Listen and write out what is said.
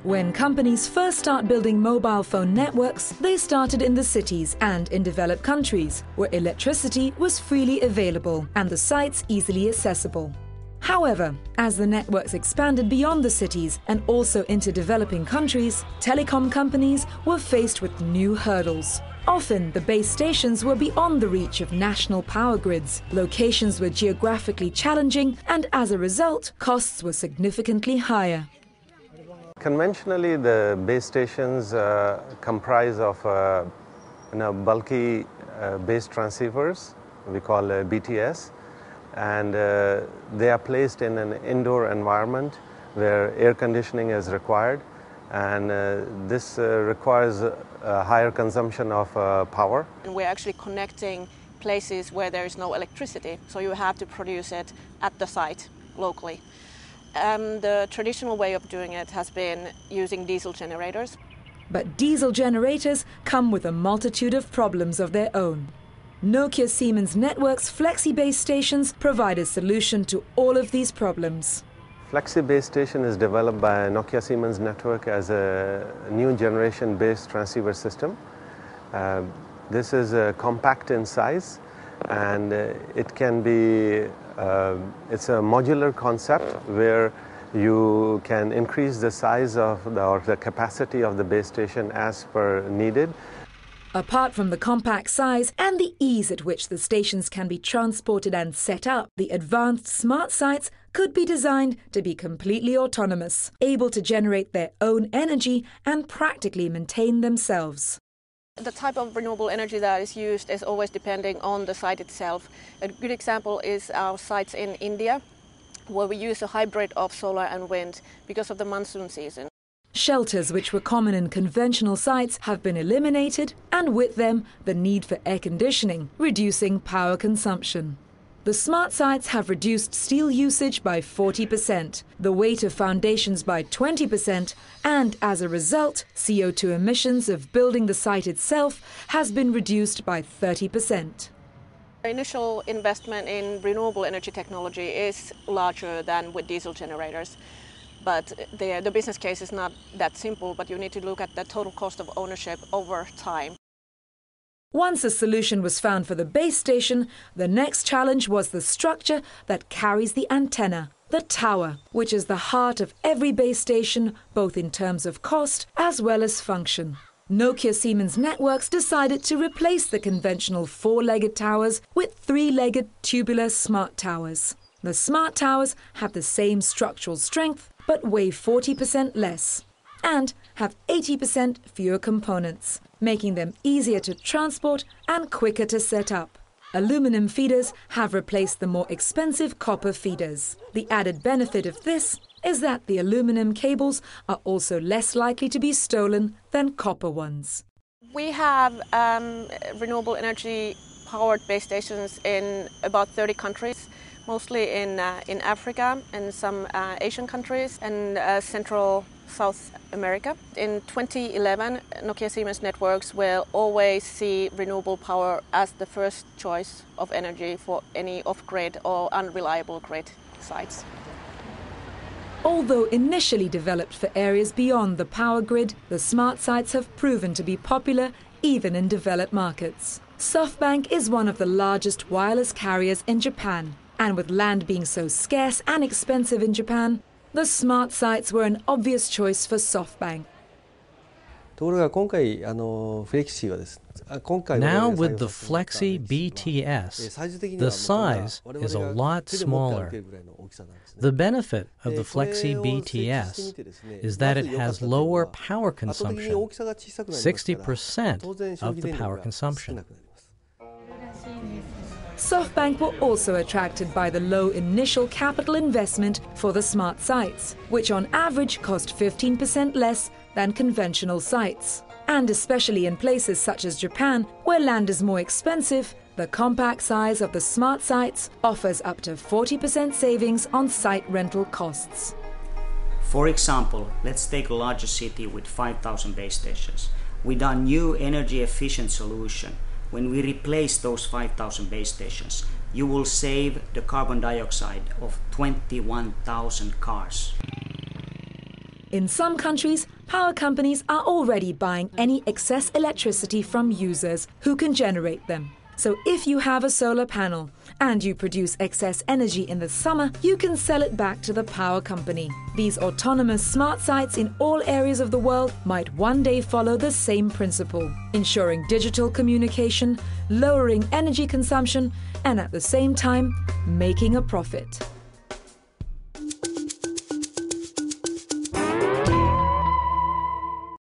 When companies first start building mobile phone networks, they started in the cities and in developed countries, where electricity was freely available and the sites easily accessible. However, as the networks expanded beyond the cities and also into developing countries, telecom companies were faced with new hurdles. Often, the base stations were beyond the reach of national power grids, locations were geographically challenging, and as a result, costs were significantly higher. Conventionally, the base stations comprise of bulky base transceivers, we call BTS, and they are placed in an indoor environment where air conditioning is required, and this requires a higher consumption of power. We're actually connecting places where there is no electricity, so you have to produce it at the site locally. The traditional way of doing it has been using diesel generators. But diesel generators come with a multitude of problems of their own. Nokia Siemens Network's Flexi base stations provide a solution to all of these problems. Flexi base station is developed by Nokia Siemens Network as a new generation base transceiver system. This is compact in size, and it can be it's a modular concept where you can increase the size of the capacity of the base station as per needed. Apart from the compact size and the ease at which the stations can be transported and set up, the advanced smart sites could be designed to be completely autonomous, able to generate their own energy and practically maintain themselves. The type of renewable energy that is used is always depending on the site itself. A good example is our sites in India, where we use a hybrid of solar and wind because of the monsoon season. Shelters which were common in conventional sites have been eliminated, and with them the need for air conditioning, reducing power consumption. The smart sites have reduced steel usage by 40%, the weight of foundations by 20%, and as a result, CO2 emissions of building the site itself has been reduced by 30%. The initial investment in renewable energy technology is larger than with diesel generators. But the business case is not that simple, but you need to look at the total cost of ownership over time. Once a solution was found for the base station, the next challenge was the structure that carries the antenna, the tower, which is the heart of every base station, both in terms of cost as well as function. Nokia Siemens Networks decided to replace the conventional four-legged towers with three-legged tubular smart towers. The smart towers have the same structural strength, but weigh 40% less and have 80% fewer components, making them easier to transport and quicker to set up. Aluminum feeders have replaced the more expensive copper feeders. The added benefit of this is that the aluminum cables are also less likely to be stolen than copper ones. We have renewable energy powered base stations in about 30 countries, mostly in Africa and some Asian countries and Central South America. In 2011, Nokia Siemens Networks will always see renewable power as the first choice of energy for any off-grid or unreliable grid sites. Although initially developed for areas beyond the power grid, the smart sites have proven to be popular even in developed markets. SoftBank is one of the largest wireless carriers in Japan, and with land being so scarce and expensive in Japan, the smart sites were an obvious choice for SoftBank. Now with the Flexi BTS, the size is a lot smaller. The benefit of the Flexi BTS is that it has lower power consumption, 60% of the power consumption. SoftBank were also attracted by the low initial capital investment for the smart sites, which on average cost 15% less than conventional sites. And especially in places such as Japan, where land is more expensive, the compact size of the smart sites offers up to 40% savings on site rental costs. For example, let's take a larger city with 5,000 base stations. With our new energy efficient solution, when we replace those 5,000 base stations, you will save the carbon dioxide of 21,000 cars. In some countries, power companies are already buying any excess electricity from users who can generate them. So if you have a solar panel and you produce excess energy in the summer, you can sell it back to the power company. These autonomous smart sites in all areas of the world might one day follow the same principle, ensuring digital communication, lowering energy consumption, and at the same time, making a profit.